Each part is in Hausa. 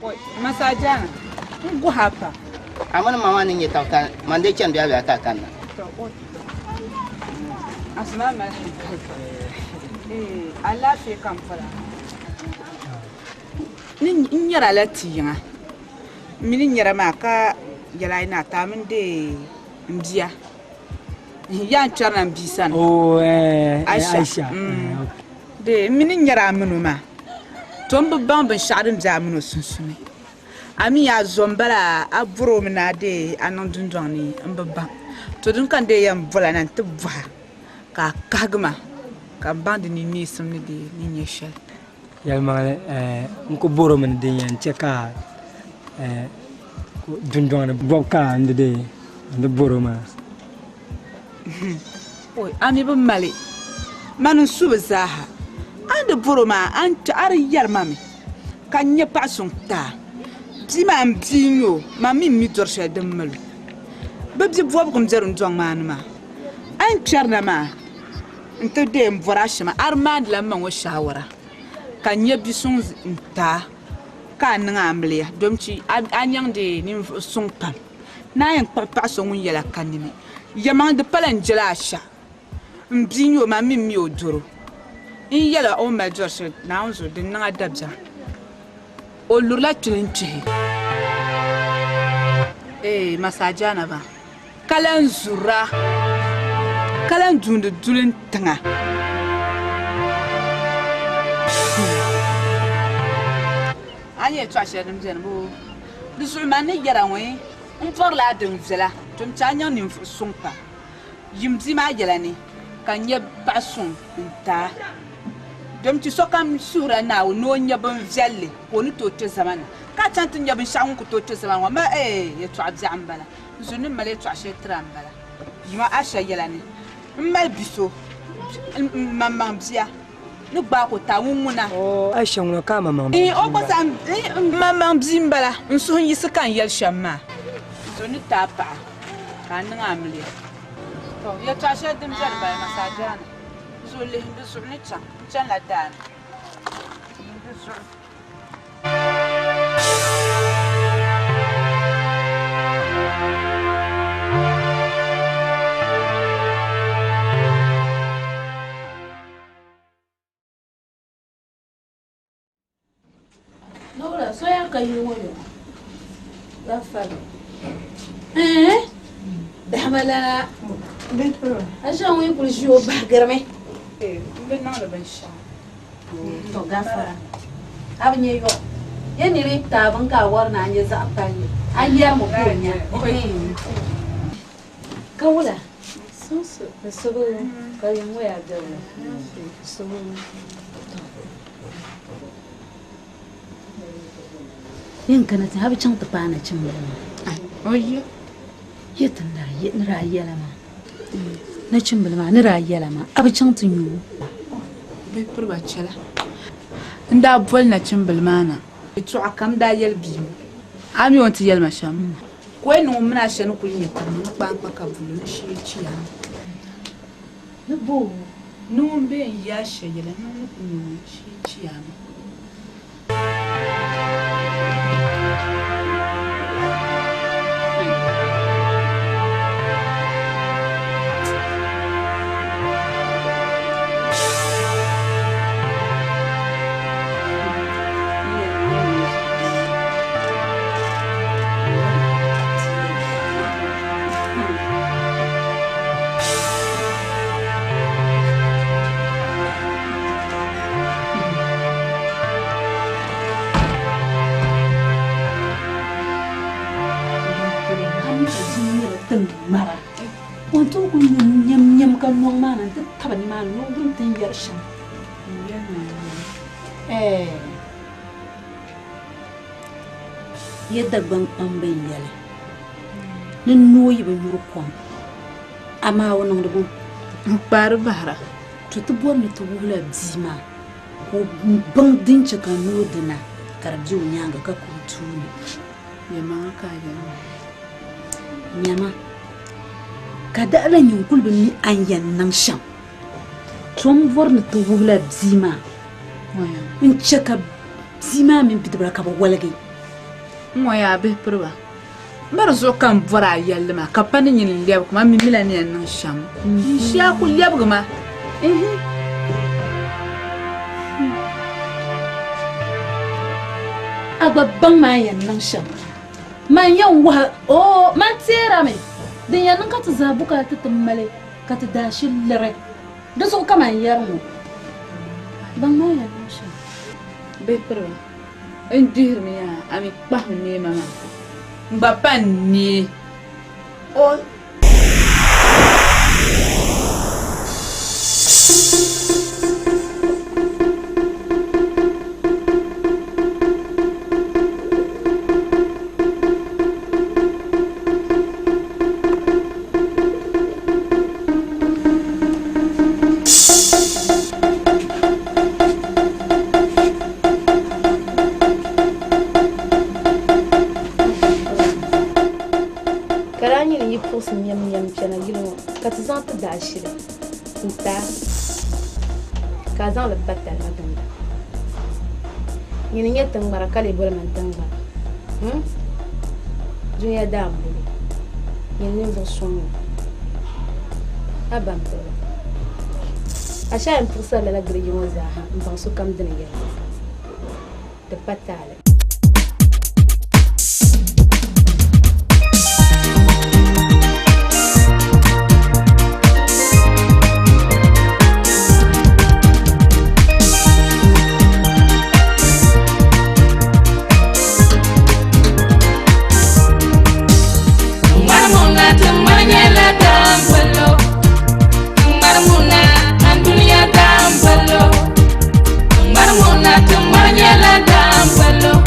Oi, masajana. Ngo hapa. Amana mama ninge tawka mande chan biya biya ka kanna. Assalamu alaikum. Allah fi kan fara. Nin nyara latiya. Mini nyara maka yala ina ta min de mbiya. Yan charna mbisan. Oh Aisha. De mini nyara minu ma. Tombo bambe sharim za minu sunsuni. Ami ya zombara aburo mina de anan dundwani mbaba. To dun kan de yam vola nan tubwa. Ka kagma ka bandi ni nisum ni de ni nyeshal yal mangale nko boro men de yan cheka ko dundong na boka de boro ma oy ami bu mali manu subazaha ande boro ma anta ar yar mami kan nye pasun ta ti ma mbinyo mami mi dorsha de malu babji bob kum zerun jong manuma an charna ma nta de mvorashima armand la mango shawara kan ye bisun nta ka nanga amliya domchi anyang de ni sung pam na yan papa so ngun yela kanimi yamang de palan jela sha mbinyo ma mi odoro in yela o ma joshe na onzo de nanga dabja o lurla tulinche masajana ba kalan zura kalan dundu dulin tanga anye twashe dum zen bo du sulmane yara we on for la dum zela tum chanya nim sumpa yimzi ma yela ni kan ye basun nta dum ti sokam sura na o no nya ban velle ko ni to te zamana ka tantu nya ban shan ku to te zamana ma ye twa zambala zunu male twashe trambala yima asha yela ni mal biso mamam bia no gba ko ta wumuna Aisha ngono ka mamam o ko sam mamam bimbala nso yisi kan yel shamma to ni tapa kan nga amli to ya ta sha dim jar ba masajana so le hindu so ni chan la dan Soya kayumoyo rafalo dahmala bentro asha wi kulshiyo bagarme ben na da ban sha to gafara abnye yo yeni ri ta ban ka warna anye za apanye ayya mu kunya kawula soso sobo kayumoya dawo sobo yin kana ta habi can tufa na cin bulma oye yitin da yin rayuwa lama na cin bulma ni rayuwa lama abi can tun yi bai furba chala nda bol na cin bulmana ito akam da yel bimu ami wonti yel masham ko no mna shan ku yin kan ban ka bulu shi ciya na bo no be ya shayela no ku shi ciya mara wanto ku nyam kan no mana ta taba ni mana no dum tin yar shan yadda ban ban yale nin noyi ban yuru kom ama wonon do bar bahra to to bor ni to wula bima ko ban din chaka no dina karbi nyanga ka kuntuni yama ka nyama kada ala nyunkul bi an yannan sham tom vorna to wula bima in chaka bima min bidbra ka ba walgi moya be proba bar zo kan bora yalma ka pan nyin leb kuma mi milani nan sham sha ku leb gama agba bang ma yan nan sham man yan wa o man tera me din yan ka ta zabuka ta tummale ka ta dashi lare da so kama yar mu bang ma yan nan sham be proba indir mi ya ami pa ni mama mbapa ni o كتزانت داشرة انت كازان لبتة المدن يعني يتم بركالي بولا من تنبا جويا دام بولي يعني نمزو شونو أبام بولا عشان توصل للقري يوزاها نبغسو كم دنيا تبتة عليك Marmuna, tu mañana, tan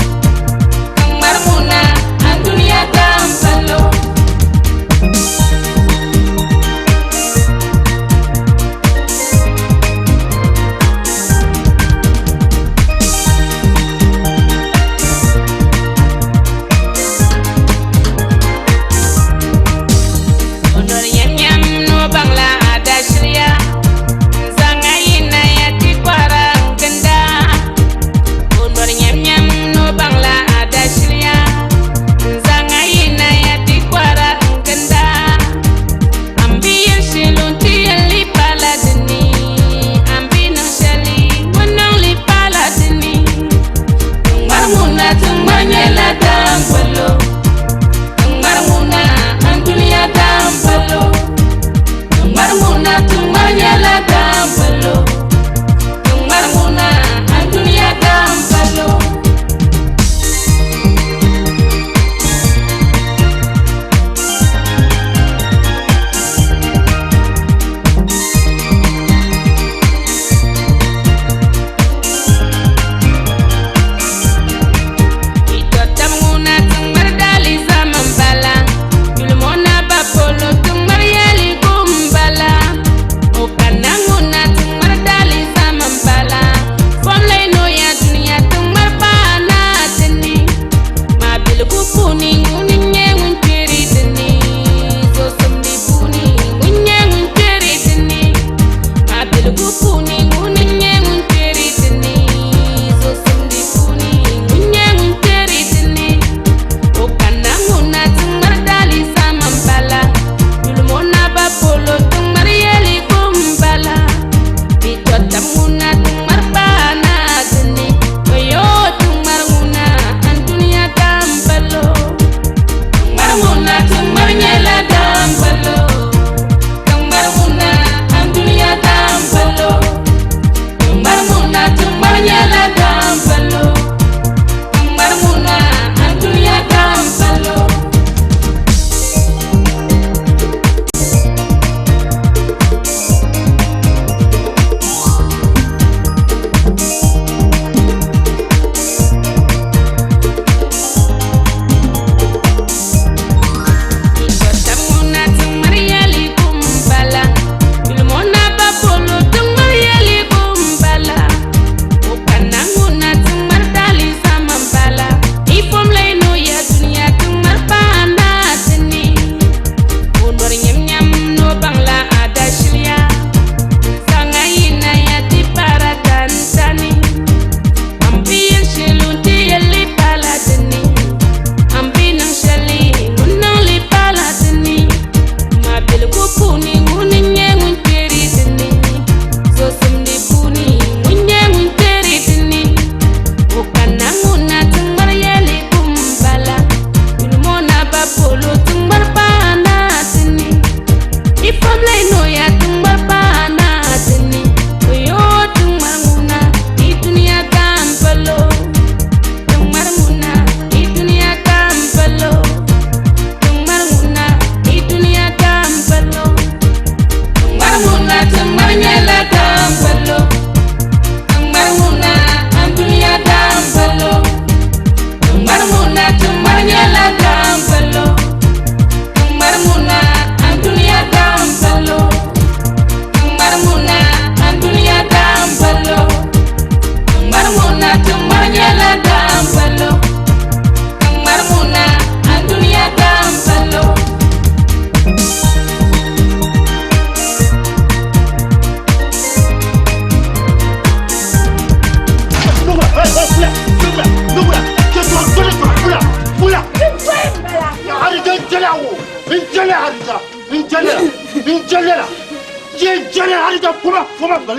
Inch'Allah, Harija, comment,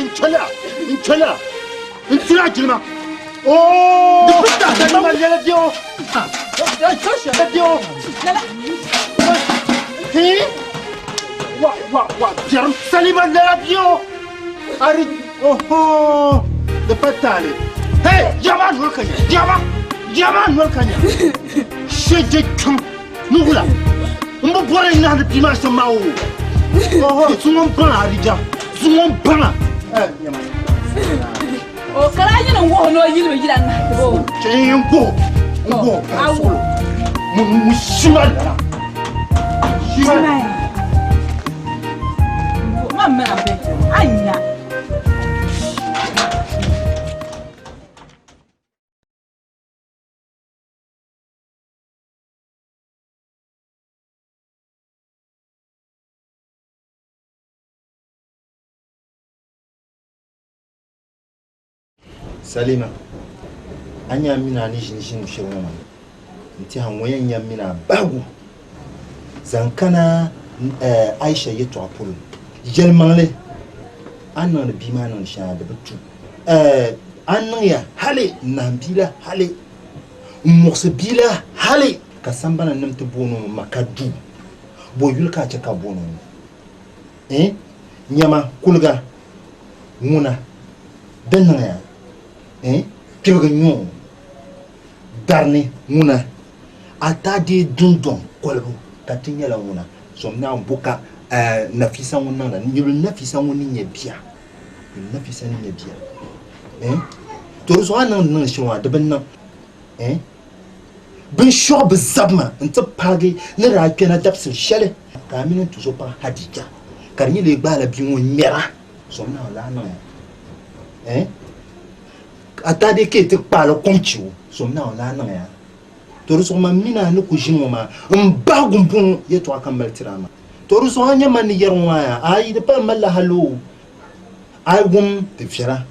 Inch'Allah, Inch'Allah, Jilma. Oh, putain, ça m'a dit la dio. La dio. Hein? Wa, Jerm, Saliman la dio. Harij, oh, de patale. Hey, Yaman Volkanya, Yaman Volkanya. Shede chum, nugula. Umbo bore na de dimanche mao. Oh, sungom bana Harija, sungom bana. Yaman. O kala yina wo no yilo yilan na bo. Chengo. Ngo. Mu shimala. Shimala. Mama be. Anya. Salima, anya mina ni shin shiroma. Nti hanwaye nya mina bagu. Zankana Aisha yeto apolo. Jelmanle anan bima nan sha da butu. Anan ya hale nambila hale. Mokse bila hale kasambana namte bono makadu. Boyul ka chaka bono. Nyama kulga nguna denna kilga nyo darni nguna atade dundon kolbu katinya la nguna somna mbuka nafisa nguna na nyilu nafisa nguni nyebia nafisa ni nyebia to so anan nan shwa de benna bin shob zabma nta pagi ne ra kena dabsin shele kamina to so pa hadija karni le gbala bi won mera somna la nan atade ke te palo konchiu somna la nan ya to so ma mina no kujin ma mbagum pun yeto akambal tirama to so anya man yerwa ya ai de pa malla halu ai gum te fira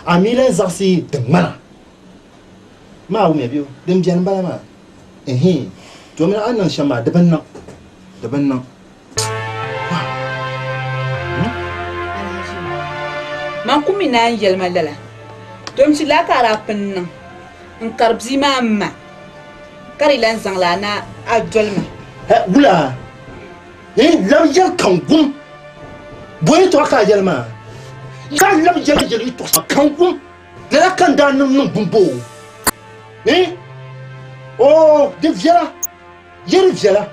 amila zarsi de mana ma wu me biyo dem jan bala ma to mina annan shama daban nan Man kumi na yelma lala. Dom si la kara pennan. En karbzi mamma. Kari lan sang la na adolma. Wula. Lam yel kangum. Boy to ka yelma. Ya lam yel to kangum. La kan da nan bumbo. Oh, de viala. Yel viala.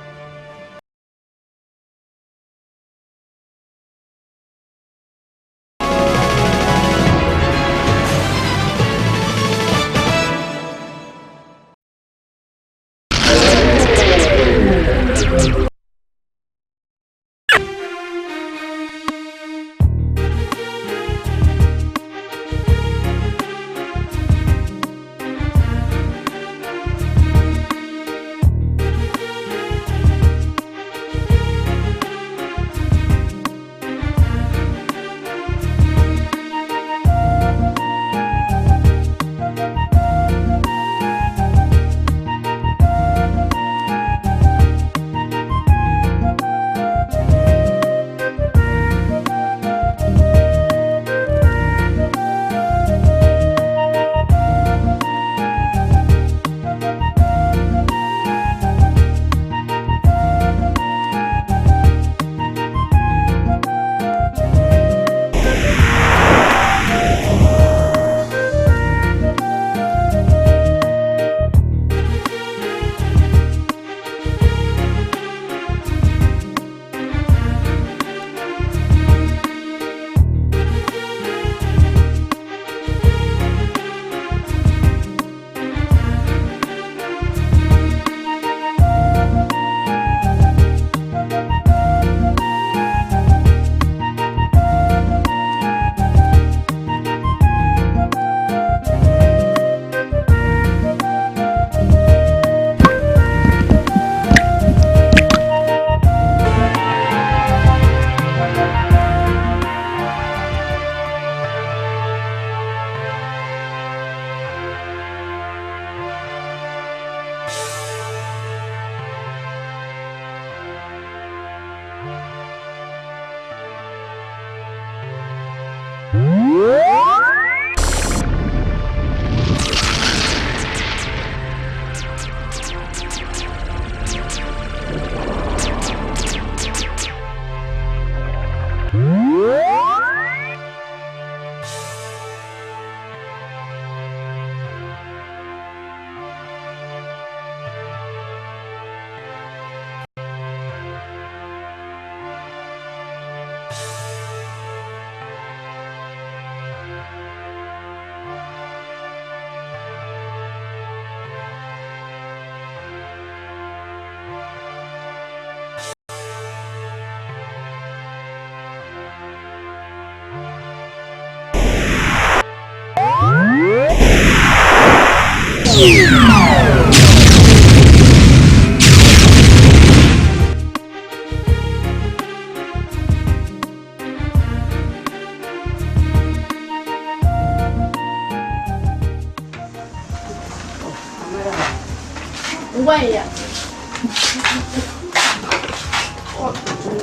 Waya.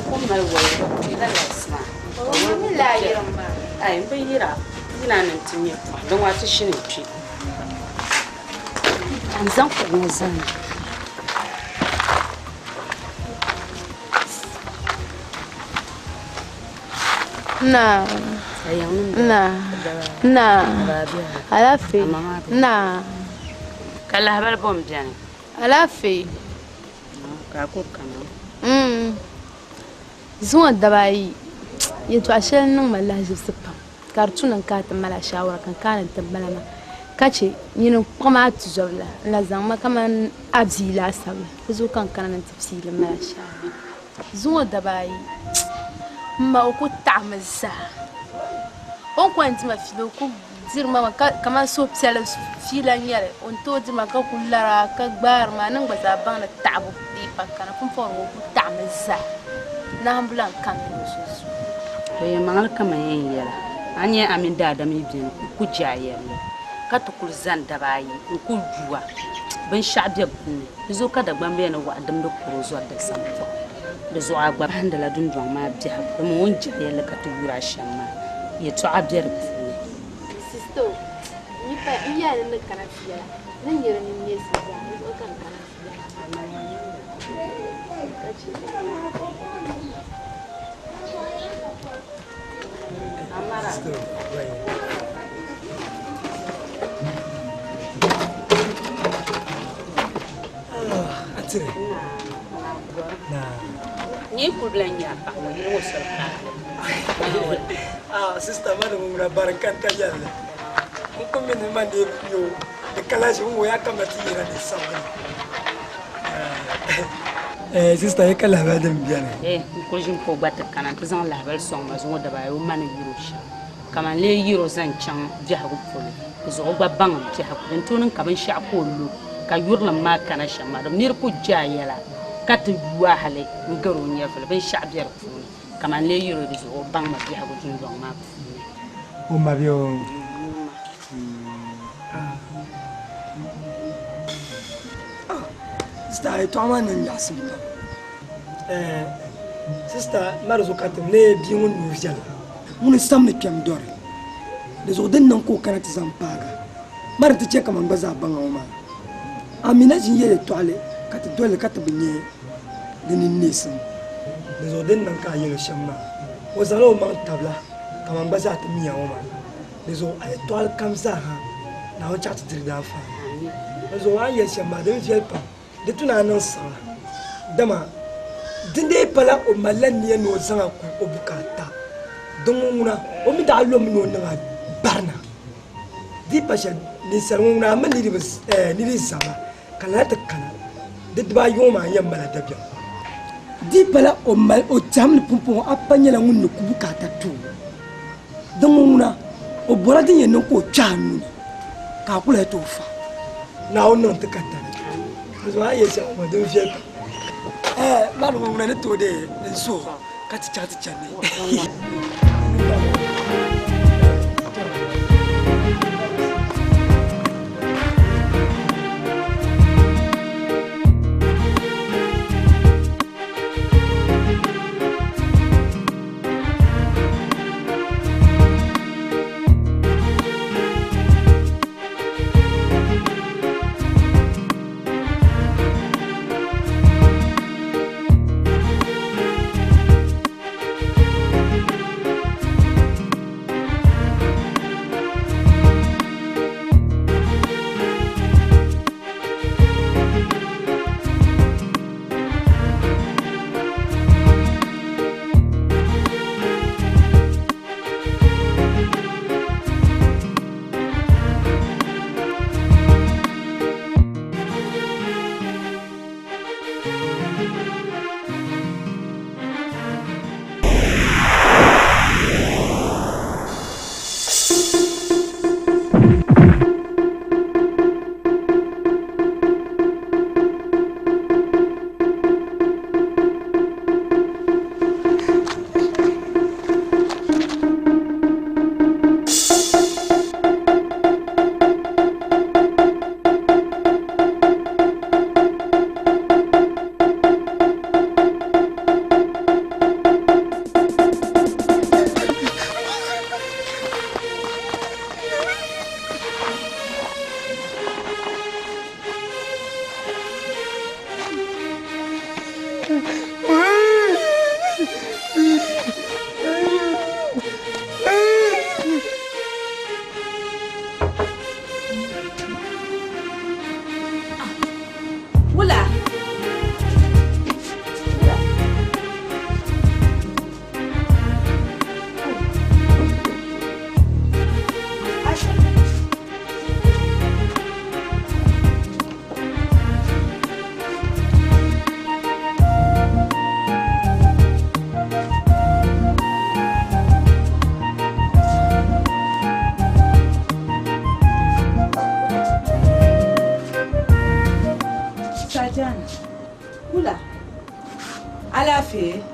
Kuma waya, ila lasma. Wani layiran ba. Ai, bai yira. Ina nan tinye. Don wata shine fi. An zan ku zan. Na alafi na Kala habar bom jani. alafi Ka ko kana. zuwa da bayi yato ashe nan wallahi siffa kartunan ka ta mala shawara kan kana tabbala ma kace yin kuma tuzawla la zama kaman abzi la sabla kuzo kan kana tafsilin mala shawara zuwa da bayi ma ku ta'amza on kwanti ma filo ku dirma kama so psala filan yare on to dirma ka kullara ka gbar ma nan ba zaban na tabu di pakana kun for ku ta'amza na hambulan kan so Be mangal kama yin yara. Anye amin da da mi bin ku jayelle. Ka to kul zan da bayi ku juwa. Ban sha'be bunne. Zo ka da gban bayana wa adam da kuro zuwa da samfo. Da zo agba handala dun don ma biya. Da mu won jayelle ka to yura shamma. Ya to abiyar bunne. sisto ni pa iya ne kana fiya nan yere ni ne sa ga ni kan kana Atire. Ni problem ya pa wani wasu ka. Sister mana muna barakanta yalla. Mun kuma ne man da yo da kalashi mun ya kamata yira da sabon. Sister ya kala ba da biyana. Ko jin ko bata kana ta zan labar son ma zo da bayo mana yiro shi. Kaman le yiro zan can jiha ku fulu. Zo gba bang jiha ku tonin kaman sha ko lu. Ka yurlan ma kana shamma da nir ku jayela. Ka ta yuwa hale ngaro nya fulu ban sha biyar fulu. Kaman le yiro da zo bang ma jiha ku jin don ma. O ma biyo. Sister to amanan ya simta. Sister marzo katam ne bi mun nurjal. Mun samne piam dore. Da zo dan nan ko kana ta zampaga. Mar ta ce kaman baza ban ma. Amina jin ye to ale ka ta dole ka ta binye da nin nesin. Da zo dan nan ka yi shamma. Wa zalo man tabla kaman baza ta miya ma. Da zo ay to al kamza ha. Na wa cha ta dirda fa. Da zo an ye shamma da fiel pa. Da tunanin sa dama dinde pala o malan ne no zanga ku o bukata don nguna o mi da lo mi no na barna di pasha ni sarunguna man ni bas ni di sama kala ta kana da ba yo ma yamba la dabya di pala o mal o jam ni pumpon apanya la ngun ku bukata tu don nguna o bora din yen ko chanu ka kula to fa na o non ta kata Zuwa ya ce ma don fiye ba da mamuna na to da so ka ci cati can ne fe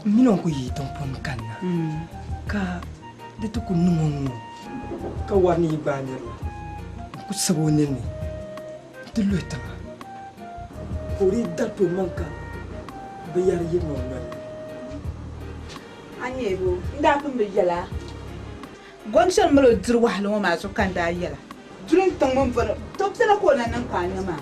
minon ko yi ton pon kanna ka de to ko nungu ka wani banir ku sabone ni de luta ori dato manka bayar yi non anyebo nda pun be yala gonshal malo dir wahlo ma so kan da yala durin tan mun fara to tana ko nan kan ma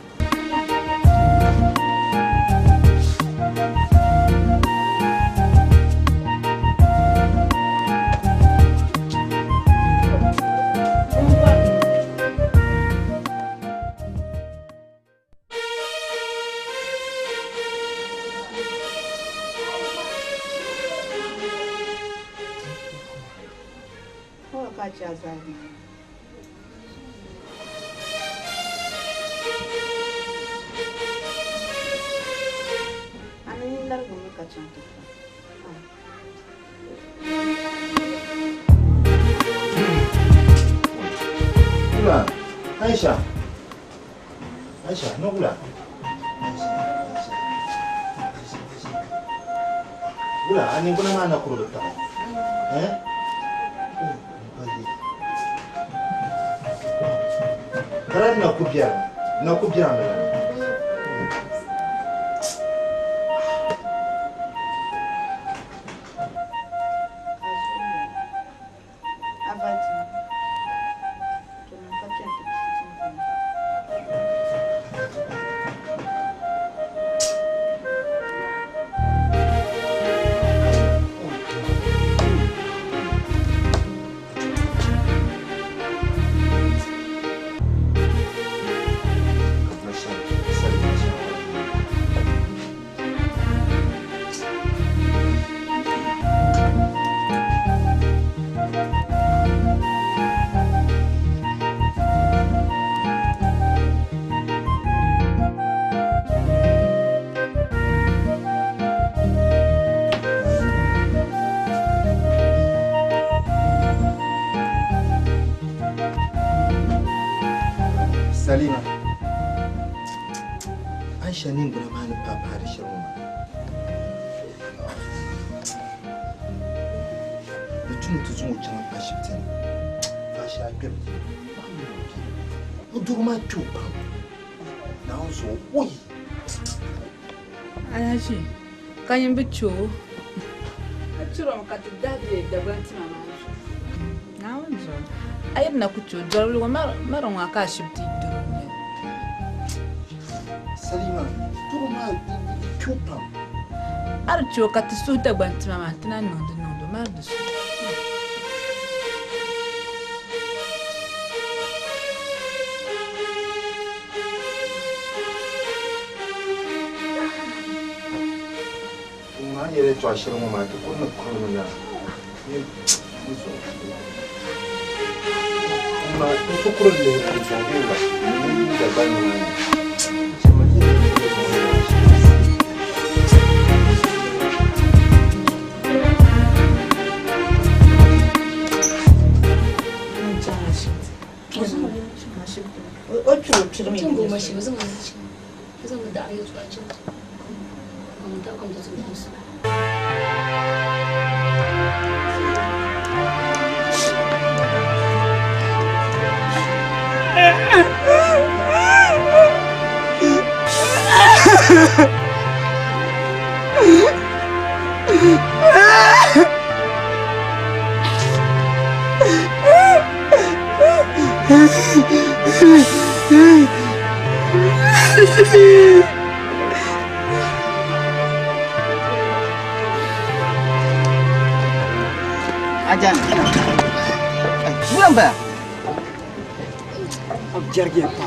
Aisha, no gula. Gula, ani gula mana kuru betul? Karena nak kubiar mana? Salima, Aisha ni gula mana papa da shirma. Mutum ta zuwa can asibiti ba shi a gaba. Mu durma tuba. Na zo oi. Ayashi, kanyin bicho. A ciro maka ta dade da banti mama. Na wanzo. Ayar na kucho jarulu mara waka asibiti. Salima, durma tuba. Archo ka ta so da banti mama tana nondo mar da su. Yere to ashirin mu mata ko na kono na ne muzo kuma to ko le ko to ba ni da ban ni ce ma ji Ajan. Bulan ba? Objarge pa.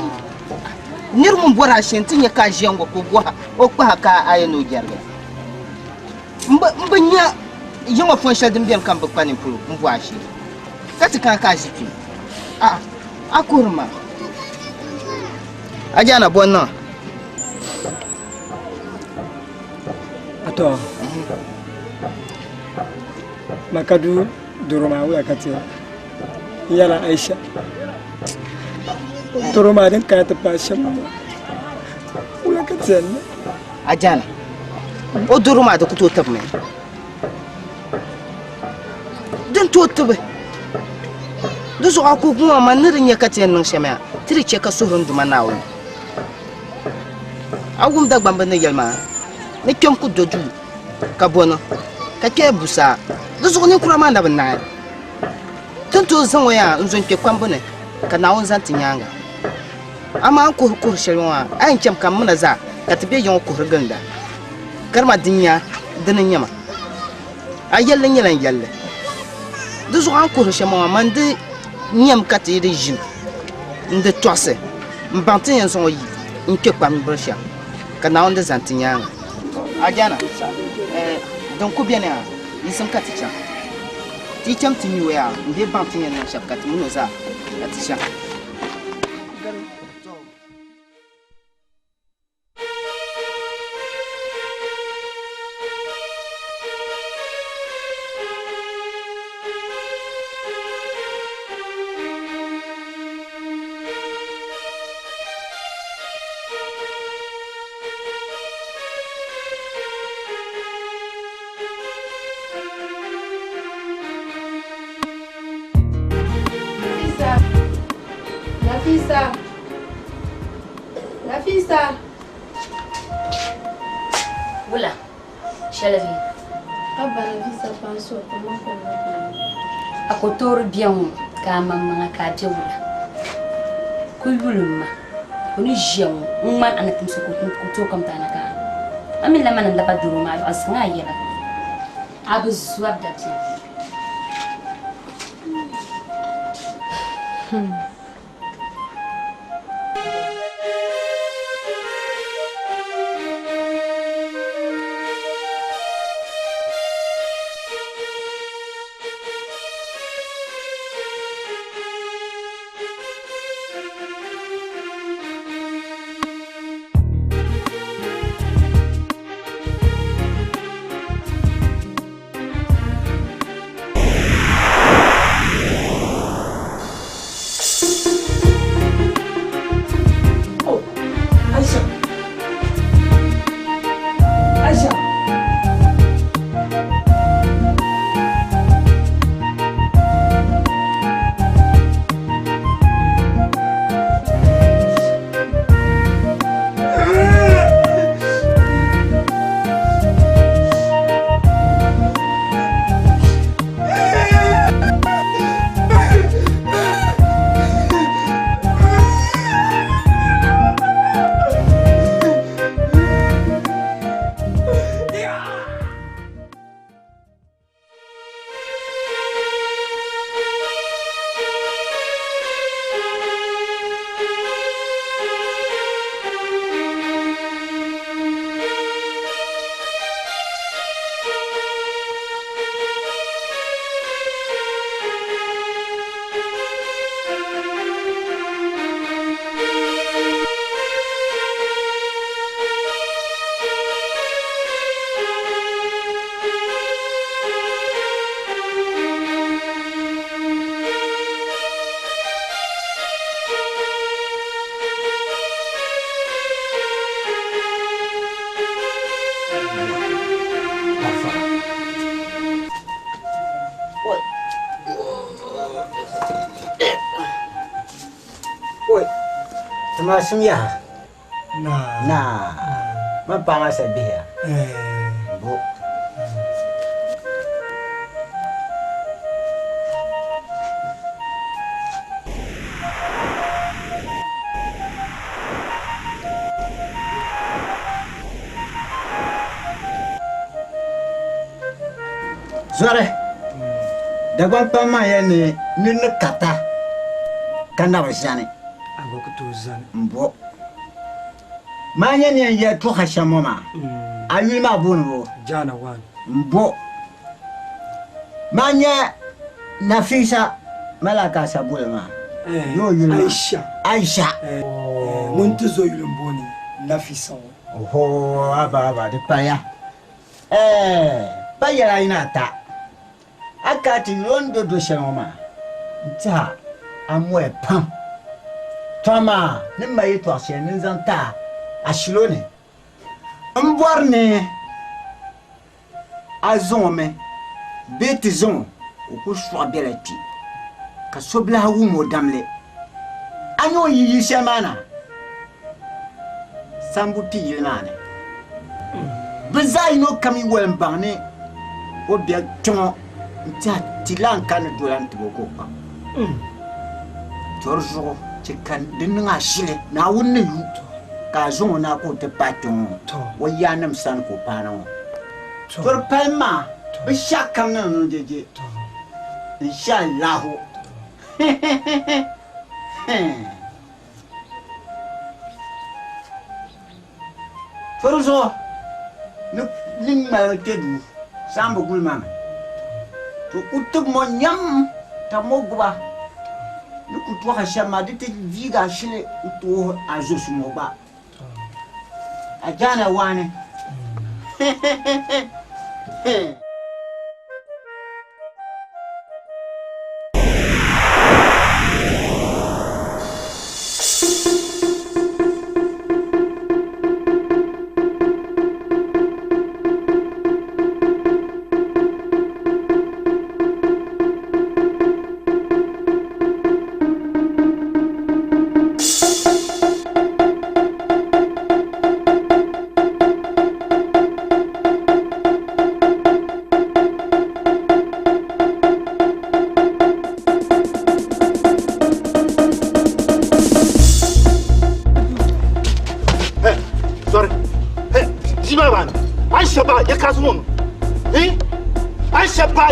Nirmun bora shentin ya ka jiyango ko gwa o kwa ka ayano jarga. Mbanya yingo fon shadim biam kan bakpanin pulu mbwa shi. Kati ka jipi. Akurma. Ajana bonna. Ato. Makadu duruma wa kati. Yala Aisha. Duruma din ka ta pasha. Ula kati. Ajana. O duruma da kuto tabme. Den to tabe. Dusu aku kuma manirin ya kace nan shama. Tiri ce ka suhun duma nawo. Agum da gbamba ne yelma. Ne kyom ku doju. Ka bono. Ka ke busa. Dusu ni kurama da banna. Tanto zan waya nzon ke kwambune. Ka nawon zan tinyanga. Ama an ko shelwa. Ayin kyam kam muna za. Ka tabe yon ko ganda. Karma dinya dinin yama ayellen yelan yalle duzu an ko shema mande nyam kati de jin nde toase mbante yan son yi nke kwa mbrsha kana onde zantinya ajana donc ko bien yisam kati cha ti cham timi we ya nde bante yan shapkati munoza kati cha Nafisa. Voilà. Chez la vie. Abba Nafisa pense comment on Akotor bien ka mamma ka jewula. Kululuma. Oni jew man anatim soko ko kam tanaka. Amin la man la baduru ma asnga yela. Abu swab dati. Masumya. Nah. Mapanga sabia. Bu. Zore. Dagwan pama yani ninu kata. Kanda wasani. Mbo. Manya ni ya tu hashamoma. Ayima bunwo. Jana wan. Mbo. Manya Nafisa malaka sabulma. Yo yula. Aisha. Muntuzo yulumboni Nafisa. Oho aba de paya. Paya inata. Akati londo do shamoma. Nta amwe pam. Tama, ne maye to asye ne zanta ashilone. Mborne azome beti zon ko shwa belati ka sobla wu modamle anyo yi shemana sambu pi nane bezai no kami wel bangne o bia ton ta tilan kan dolan tiboko pa jorjo ci kan din nga shile na wunne yu ka zon na ko te paton wo yanam san ko pana tor palma be shakam na no jeje inshallah Forzo ning mal tedu sambu gul mama to utub mo nyam ta mogba nuku to ha shama de te viga shile to ajosu mogba ajana wane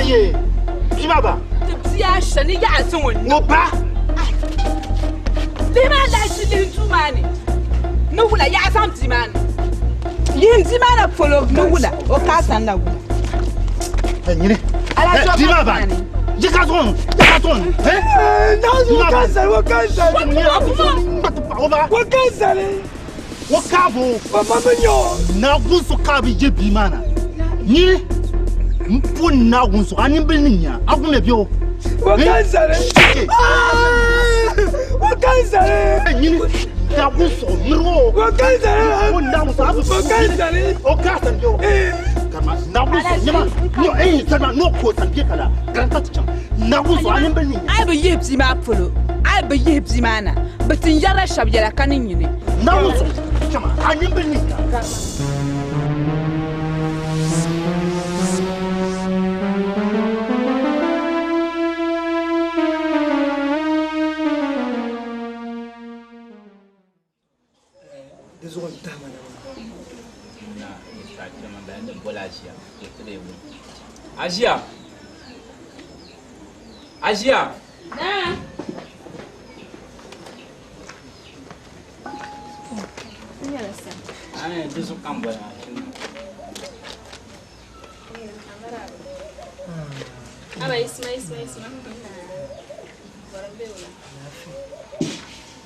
Ye bimaba tiya shani ya son no ba lima la shi din tumani no wula ya sam timani yin timana follow no wula o ka san la wula nyine ala bimaba jikaton nazo kansal wa kansal wa kansal wa kabo mama menyo na gusu kabi je bimana ni mpun na gunso ani bilninya agume bio wakansare nyini na gunso miro wakansare mpun na gunso wakansare o kasan bio kama na gunso nyama no sama no ko tambie kala karanta ticham na gunso ani bilninya ai ba yebzi ma polo ai ba yebzi mana batin yara shabyala kanin nyine na gunso chama ani bilninya Asia. Na. Ana disu kambara. Aba isma.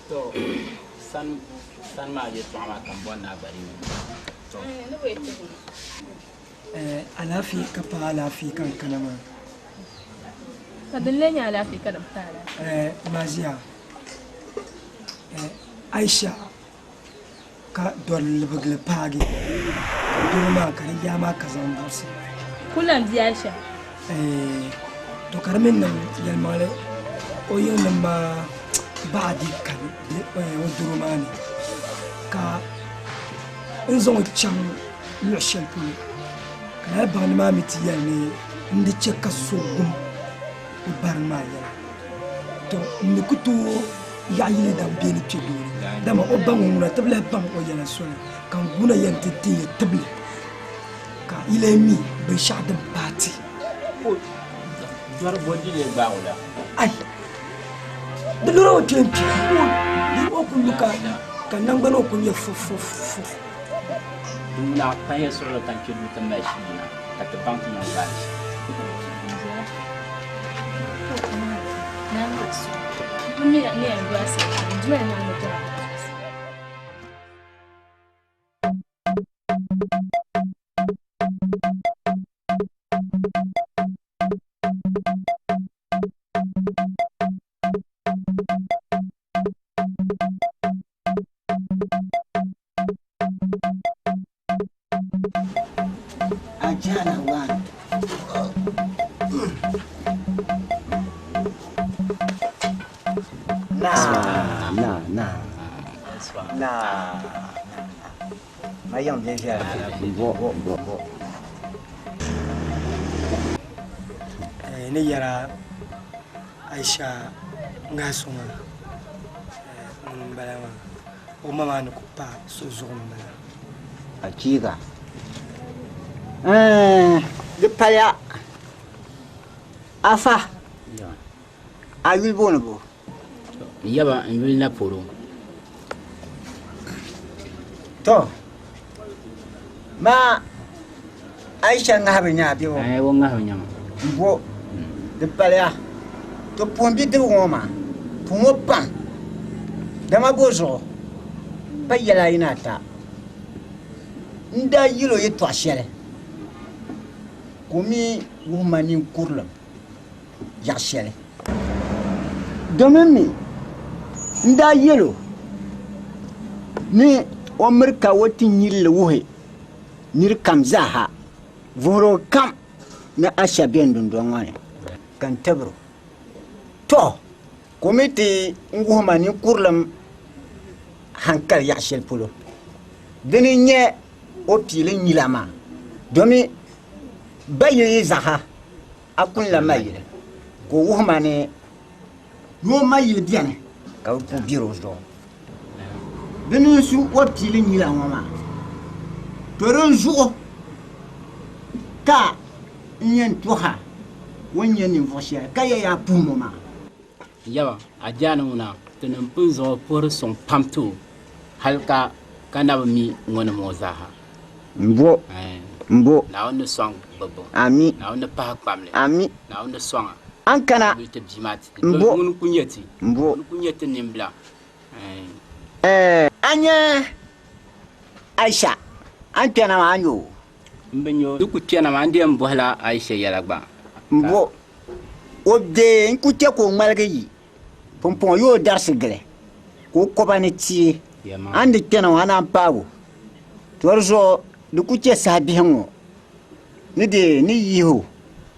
To san ma je to ama kambona bari. To. Alafi kapa alafi kan kanama Kadallenya alafi kadam tala Mazia Aisha ka dol bugle pagi duma kan yama kazan bursi kullum ji Aisha to karmin nan yalmale o yin ma baadi kan o durumani ka in zo can lushen puli ka ba ni ma mitiya ne ndi ce ka so gum bar ma ya to ni kutu ya yi da be ni ce dole da ma o ban wona tabla ban o yana so kan guna yan tete ya tabla ka ile mi be shadan party ko jar bodi le baawla ai da lura o tempi ko ni o kun luka kan nan gano kun ya fu na paye sur le temps que nous te machine ka te banque na bashi na mutu dumi ne ya gwa sai dumi na mutu Mayang dia. Ni yara Aisha ngasuma mbala o mama no kupa so zo mbala Achiga. De paya. Afa. Ya. Ayul bonobo. Yaba yul na poro. To. Ma Aisha ngahabinya biwo. Ai wo ngahabinya. Bo. De paya. To pombi de woma. Pomo pan. Dama bozo. Pa yala inata. Nda yilo yeto ashere. Komi wumani kurlam. Yashere. Domemi. Nda yilo. Ni Amerika wati nyille wuhe. Nir kamzaha. Voro kam na asha bendun dongane. Kan tabro. To. Komiti wumani kurlam hankal yashel pulo. Deni nye opile nyilama. Domi baye zaha akun la mayile ko wuhmane no mayile biane ka ko biro do benu su opile nyilama ma toron jour ka nyen toha wonyen ni vosia ka ya pumo ma Yaba ajana una tunan punzo por son pamtu halka kana mi ngona mozaha. Mbo mbo na on song bobo ami na on pa pamle ami na on song ankana te bimati mbo mun kunyeti mbo kunyeti nimbla anya Aisha antena manyo mbenyo duku tiana mande mbola Aisha yalagba mbo obde nkute ko malga yi pompon yo darsigre ko kobane ti ande tena wana pago torzo dukuche sabi hango ni de ni yiho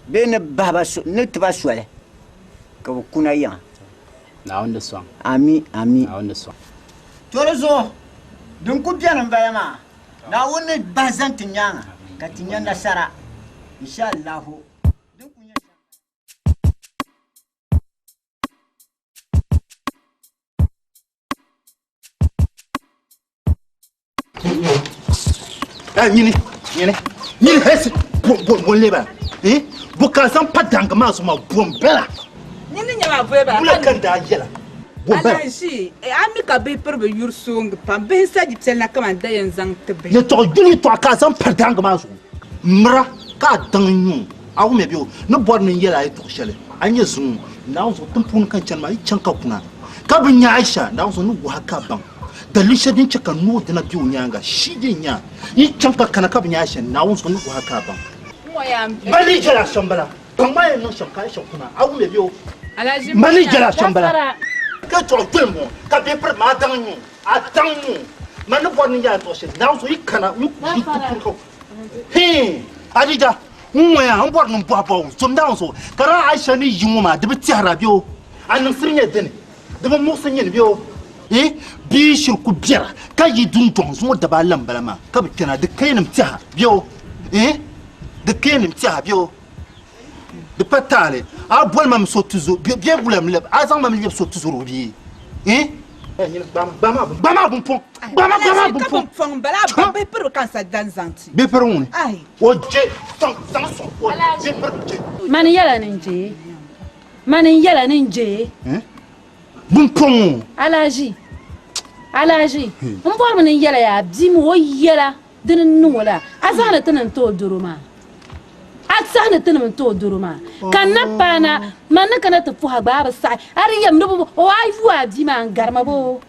be ne baba ne tba swale ko kuna ya na on song ami na on song torzo dun ku biana bayama na woni bazan tinyanga katinyanda sara inshallah Nyini hesi bon leba buka san padanga ma so ma bom bela nyini nyama veba bula kan da yela bom bela alaji ami ka be perbe yursung pam be saji tselna kama da yanzang tebe ne to gili to ka san padanga ma so mra ka dan nyu awu me bio no bor ni yela ay to shele anya zun na so tumpun kan chan ma i chan ka kuna ka bin ya Aisha na so nu wa ka ban dalisha din cika no dina biyo nyanga shije nya yi chanka kana ka binya shen na won so no haka ban mali jara shambala kuma yin no shanka shakuna awu me biyo alaji mali jara shambala ka to tulmo ka be per ma dan nyu a dan nyu man no bor ni ya to shen na so yi kana yi ku he adija ya an bor no baba so ndan so kara Aisha ni yuma de bi tiara biyo an sirnya dene de mo musenye biyo bi shirku biyar ka yi dun ton so da ba lambala ma ka bi kana da kai nim tiha biyo da kai nim tiha biyo da patale a bol mam so tuzo biye bulam leb a zan mam leb so tuzo robi bama bun pon bama bun pon bala be per kan sa dan zanti be per un ai o je san so o be per je man yala ninje bun pon alaji mbor man yala ya bim wo yala din nuwala azana tanan to duruma atsana tanan to duruma kan pana man kana ta fu haba sai ari yam no o ai fu abi man garma bo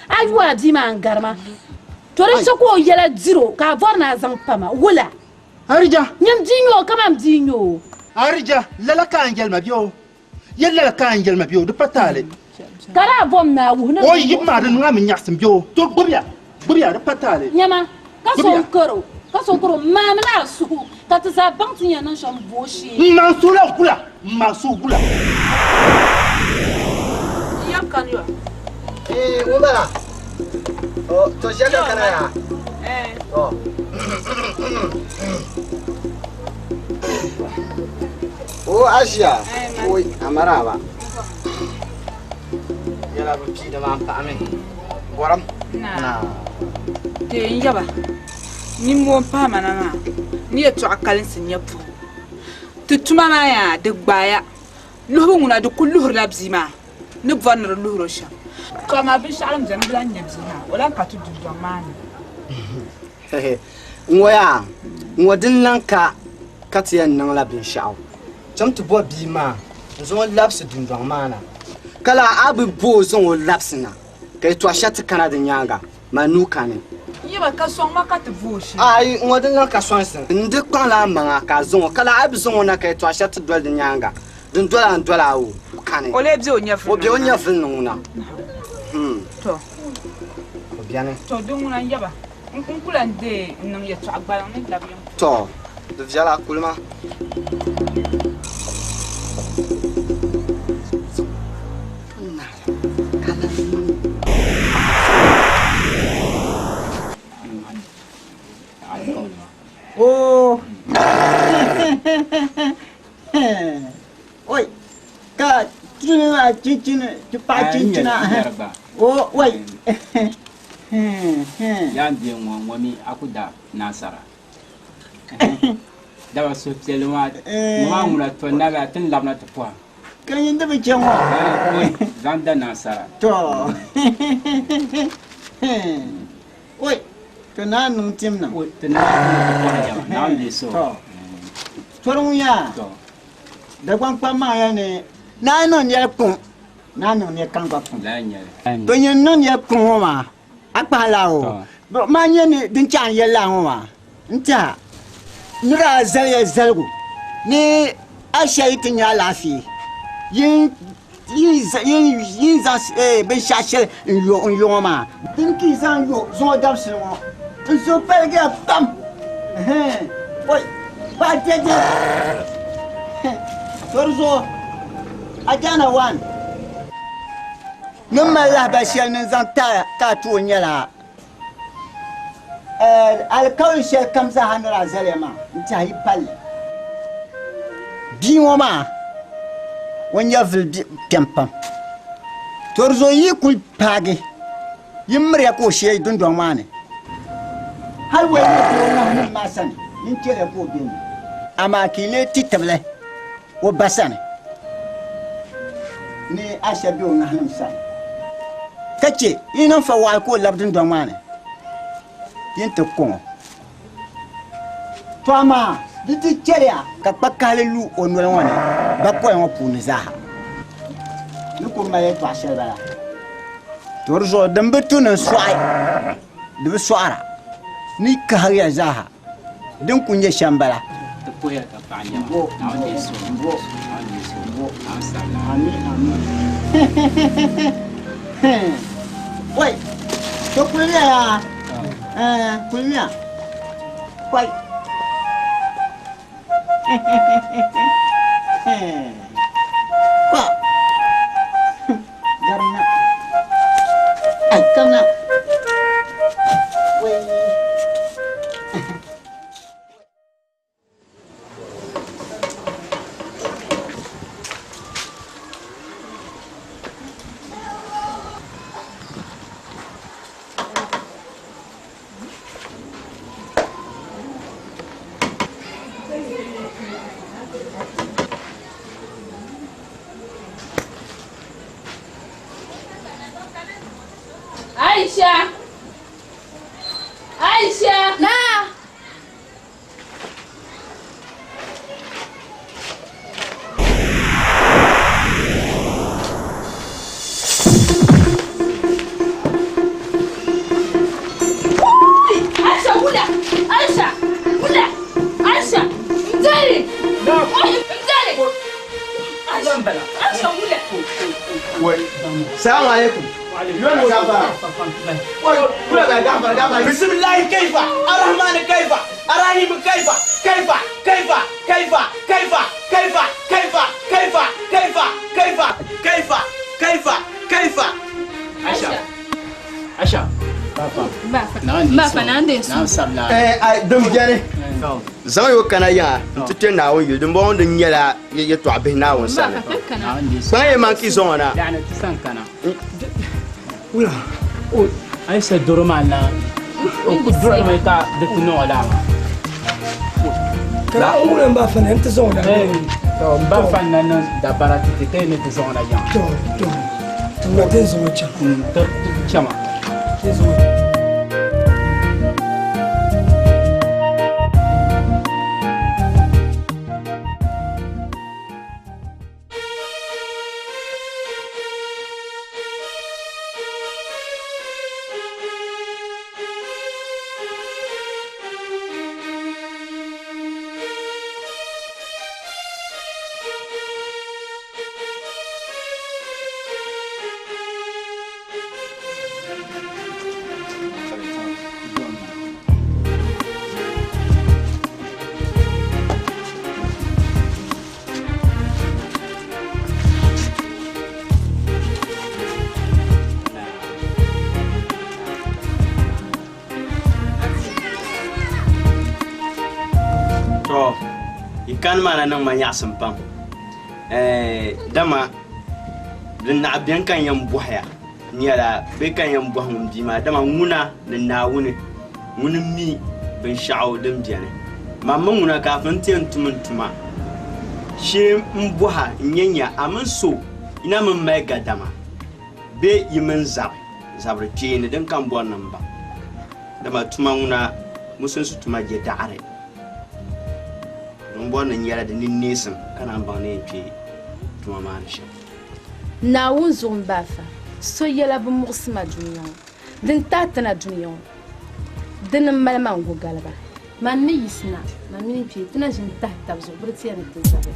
ai fu abi man garma to re ko yala zero ka vorna zan pama wala arija nyam dinyo kama dinyo arija lala ka angel mabio yalla ka angel mabio de patale kara bom na wuhna o yimma da ngam nyaksim bio to bubya da patale nyama ka so koro mama na su ka ta sa bang tunya nan sham boshi ma su gula ya kan yo. Ubala. Oh, to shaka kana ya. Oh. Oh, Asia. Oi, amaraba. Yala ba fi da ma pa amen. Boram. Na. Te yaba. Ni mo pa manana. Ni ya to akalin sin ya pu. Tutuma ma ya de gbaya. Luhu nguna de kulluhur labzima. Ni vonner luhur sha. Kama bi shalam zan blan nyabzina. Wala ka tu du domani. Ngoya. Ngodin lanka katiyan nan labin sha'aw. Jamtu bo bi ma. Zo labs dun domana. Kala abu bo zo labsina. Kay to ashati kana da nyanga. Manuka ne. Yaba ka son ma ka te voshi. Ai ngodin lanka sonsin. Ndi kon la manga ka zo kala abu zo na kay to ashati dol da nyanga. Dun dola o kane. Ole bzi onya fun. Obi onya fun nuna. To. Obiane. To dun na yaba. Nkula nde nam ya to agbala ne labion. To. De viala kulma. Oh. Oi. Ka cina cepat cina. Oh, wait. Yan dia ngomong aku dah nasara. Dah masuk selama, mama mula tu naga tu labna tu puan. Kan yang tu macam apa? Zanda nasara. Tu. Oi. Kena nung tim na. Oi, tenang tu puan aja. Nam leso. Tolong ya. Dah kuang pama ni. Nano ni aku. Nano ni kan aku. Lainnya. Penyen non ya aku ma. Apa lau? Maknya ni dencan ya lau ma. Entah. Nura zal ya zalgu. Ni Asia itu nyalafi. Yin zas ben shashel yo ma. Dinki zan yo zo dab sino. Zo pelge pam. Oi. Ba jeje. Torzo. Ajana wan. Numala bashel nan zan ta tu nyala. Alkawin shel kamza hanra zalema. Nta hi pal. Biwo ma. Wanya vil piampam. Torzo yi kul page. Yimre ko she dun don mane. Har wai ko na mun masan. Yin kire ko bin. Ama kile titable. Wo basan. Ni Asia bi on hanum sai. Kace ina fa wa ko labdin don mane. Yin to ko. Toma diti cheria ka pakale lu onwele wane bakwa yon puni zaha nuko maye to ashara torzo dambe tunan swai de swara ni ka hariya zaha din kunye shambala Tu puya ka panya. Nam leso. Nam leso. Amin amin. Woi, to kunya ya. Kunya. Woi. Pak, karena, karena, Aisha! Na! Aisha, wula! Aisha! Wula! Aisha! Mzali! Mzali! Aisha, wula! Salamu alaikum. بسم الله كيف الرحمن كيف الرحيم كيف كيف كيف كيف كيف كيف كيف كيف كيف كيف كيف كيف كيف Ba fa nan de su. na sabla ai dum jani zama yo kana ya ntete na won yidum bon de nyala ye to abe na won sa Ba fa kana. ba ye man ki zona dana tisan kana Wula. o ay sa doroma na o ku doroma ka de tino la Kana wula ba fa nan ta zona. to ba fan nan da barati te ne te zona ya To. Tuna den zona cha. to chama Den zona. to ikan mana nan man yasin pam dama din na biyan kan yan buhaya nyala be kan yan buhum bi ma dama nguna na wuni mi bin sha'aw din biyane mamma nguna kafin tin tuma shi mbuha nyanya amin so ina min mai gadama be yimin zabre kene din kan buwan nan ba dama tuma nguna musun su tuma je da'are bon nyala de nisim kana bane pe tuma man shi na wun zum bafa so yela bu mursima duniya din tatana duniya din malama ngo galaba man ni yisna man ni pe tana jin tahta zo burtiya ne tzabe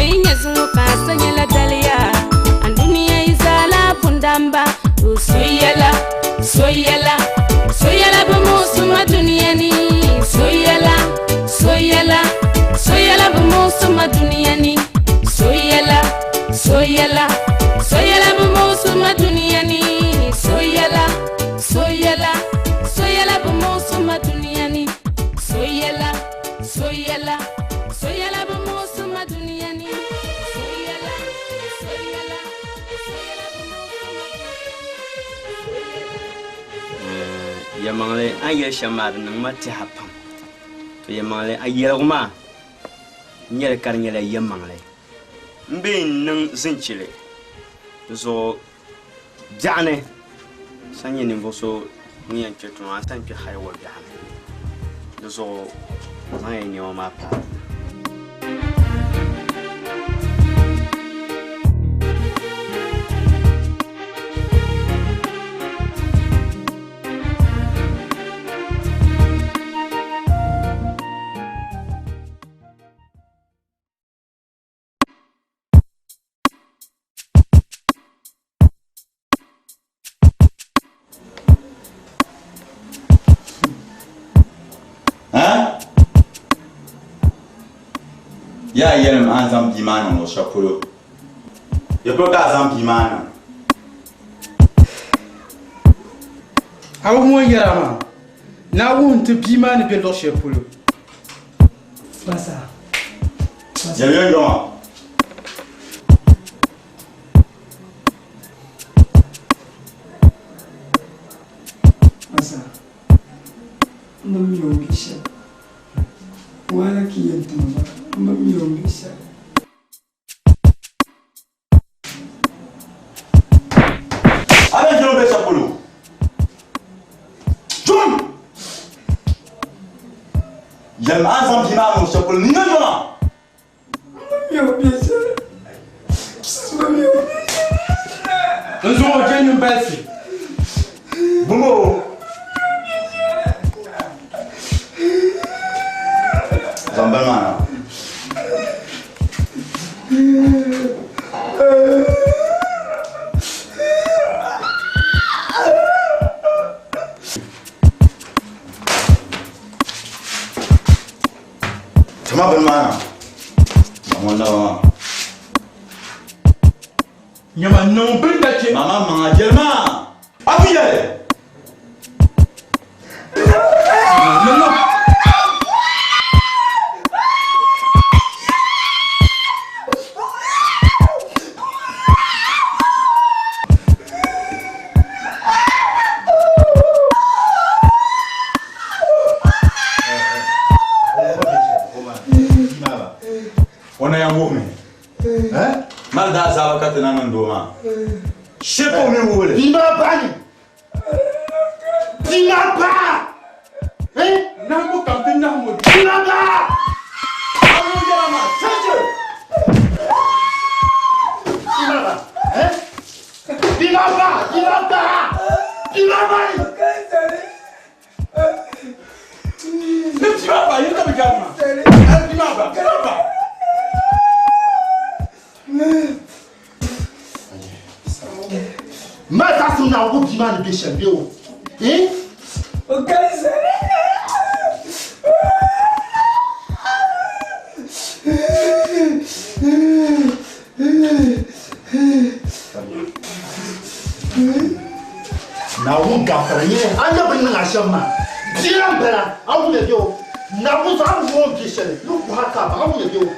Soyenya zunguka sanyela dalia Andunia izala fundamba Soyela Soyela Soyela bumusuma duniani Soyela Soyela Soyela bumusuma duniani Soyela Soyela Soyela bumusuma duniani Soyela Soyela Soyela bumusuma duniani Soyela Soyela Soyela bumusuma duniani Soyela Soyela Yamangle ayel shamar nang mati hapam to yamangle ayel guma nyel kar nyela yamangle mbe nang zinchile so jane sanye ni boso ni an chetu ma san pi haywa bihan so mai ni o ma pa Ya yelm azam bimana no shapolo. Ya pro ka azam bimana. Awo mo yarama. Na won te bimana be do shapolo. Basa. Ya yo yo. Basa. Mami ongisha. Wala kiyentuma. Mami ongisha. Allez, je vais chapolo. Jom. Yelm azam bimana no shapolo ni no yo. Mami ongisha. Mami ongisha. Nzo o jenyu basi. Bumo. Zambana. Tama bana. Mama Nyama non bindake. Mama mama jelma. Abiye. Non. Ona ya ngome. Malda zaba katana ndoma. Shepo mi wole. Bima bani. Bima ba. Nango kampi nango. Bima ba. Awo yarama sanje. Bima ba. Bima ba. Bima ba. Bima ba. Bima ba yenda bigama. Bima ba. Bima ba. Mata suna wo bima ni be shembe o. Na wo gafara ye anya bin na shemma. Bia mbera awu le bio. Na wo za wo bi shele. Lu ku haka ba awu le bio.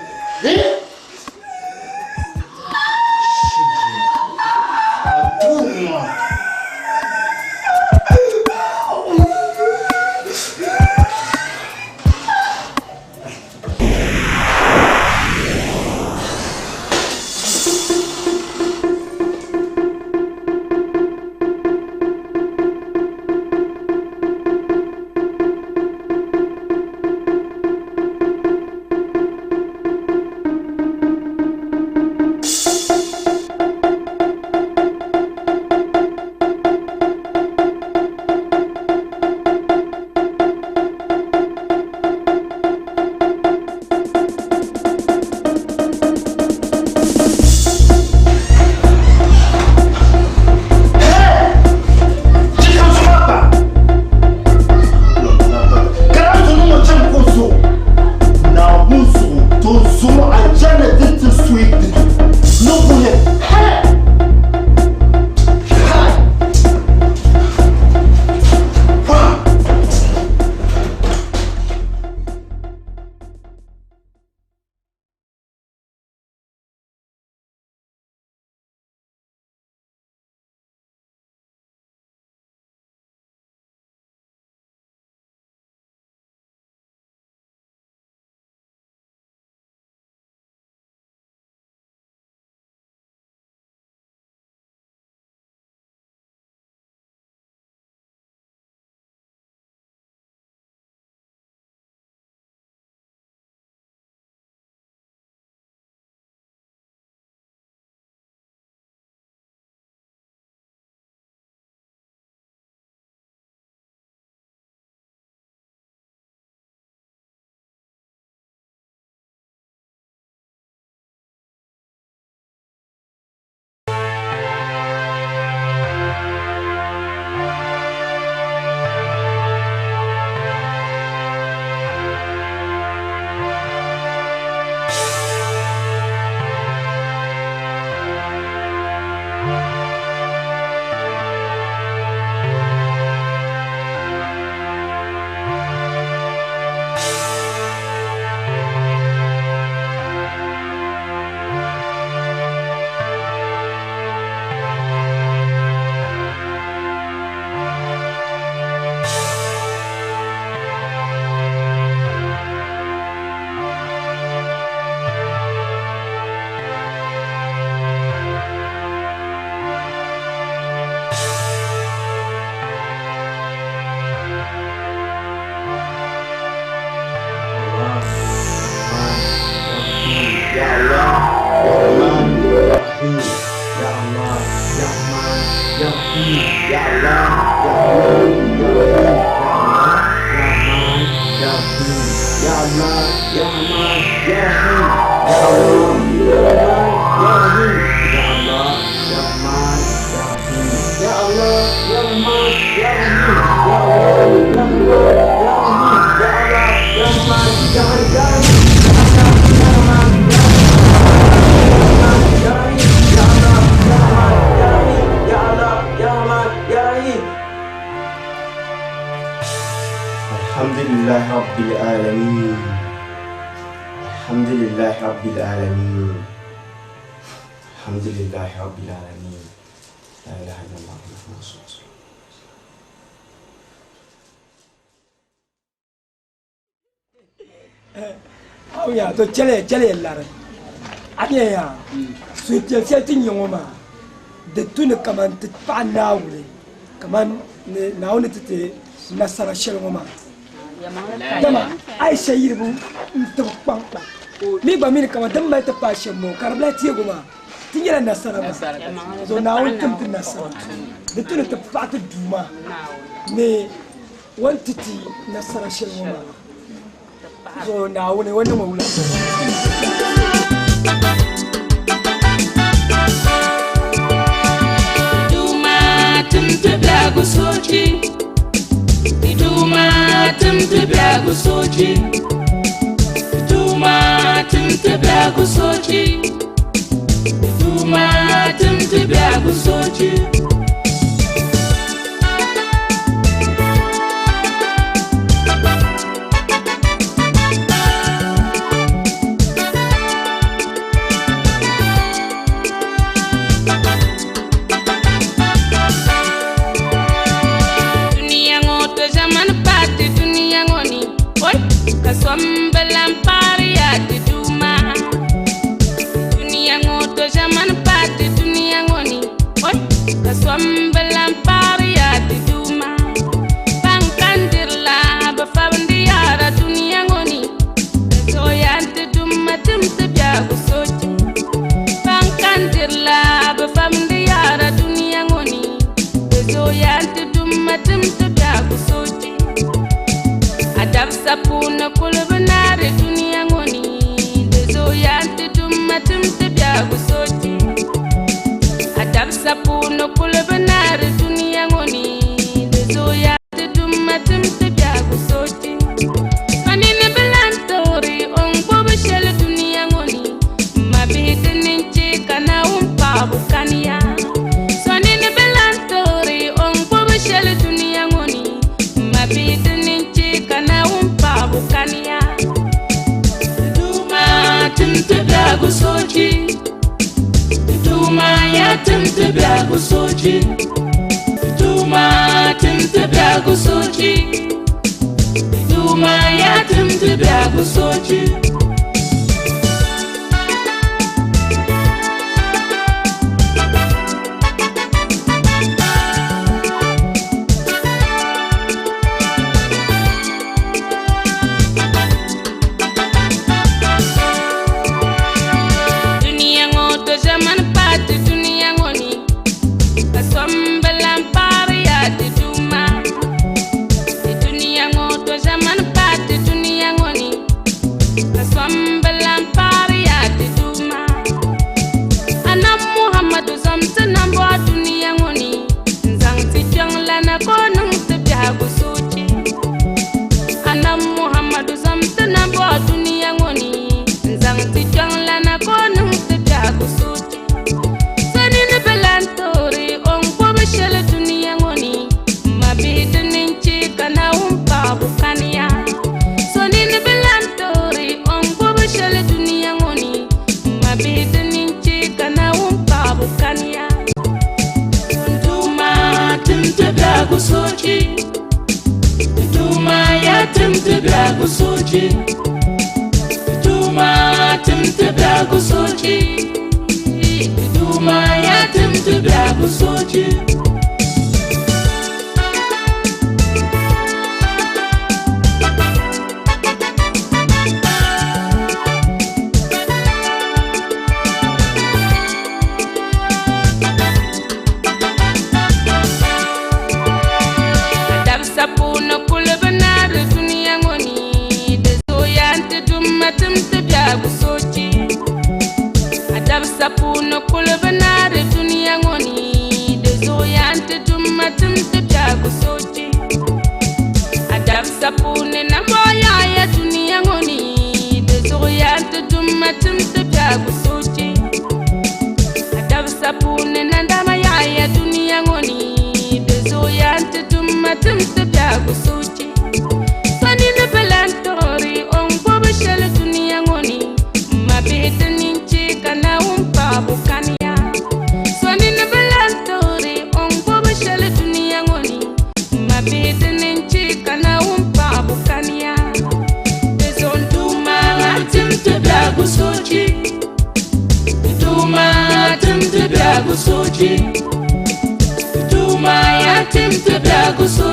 Ya Allah, Ya Rahman, Ya Rahim. Ya Allah, Ya Rahman, Ya Rahim. Ya Allah, Ya Rahman, Ya Rahim. Ya Rahman, Ya Allah, Ya Rahman, Ya Rahim. Ya Allah, Ya Rahman, Ya Rahim. Ya Allah, Ya Rahman, Ya Rahim. Ya Allah, Ya Rahman, Ya Rahim. Ya Allah, Ya Rahman, Ya Rahim. Ya Allah, Ya Rahman, Ya Rahim. الحمد لله رب العالمين الحمد لله رب العالمين الحمد لله رب العالمين لا إله إلا الله محمد رسول الله aw ya to chele lare ade ya su je tin yongoma de tun kaman te pa nawle kaman ne nawne te nasara shelngoma dama ai shayirbu to pampa mi ba min kaman dan mai ta pa shemo karabla tie goma tinyala nasara ba so nawon tum nasara de tun te pa te duma ne wantiti nasara shelngoma so nawone wani maula Duma tum te blagu soji Duma tum te blagu soji Duma tum te blagu soji Duma tum te blagu soji Kaswambalam pariati duma Dunia ngoto zaman pati dunia ngoni Oi kaswambalam pariati duma Bangkandirla bafabandiara dunia ngoni Zoyante duma timte biago soji Bangkandirla bafabandiara dunia ngoni Zoyante duma timte biago soji Adab sapuna kulubnare dunia ngoni Dezo yante dumatum te biago soji Adab sapuna kulubnare dunia ngoni Dezo yante dumatum te biago soji Manine belantori ongo bishele dunia ngoni Mabite ninche kana umpabu kania Sonine belantori ongo bishele dunia ngoni Mabite kana umpabu kania Duma timte blagu soji Duma ya timte blagu soji Duma timte blagu soji Duma ya timte blagu soji Duma timte blagu soji Duma ya timte blagu soji sapuna kulbana de dunia ngoni de zoyante tumatum te jago soji adab sapune na moya ya dunia ngoni de zoyante tumatum te jago soji adab sapune na ndama ya dunia ngoni de zoyante tumatum te jago soji sani ne belantori on bobe shele dunia ngoni mabete ninchi kana umpa bukania swani ne belantori on bobe shele dunia ngoni mabete ninchi kana umpa bukania bezon duma tim te blagu soji duma tim te blagu soji duma ya tim te blagu soji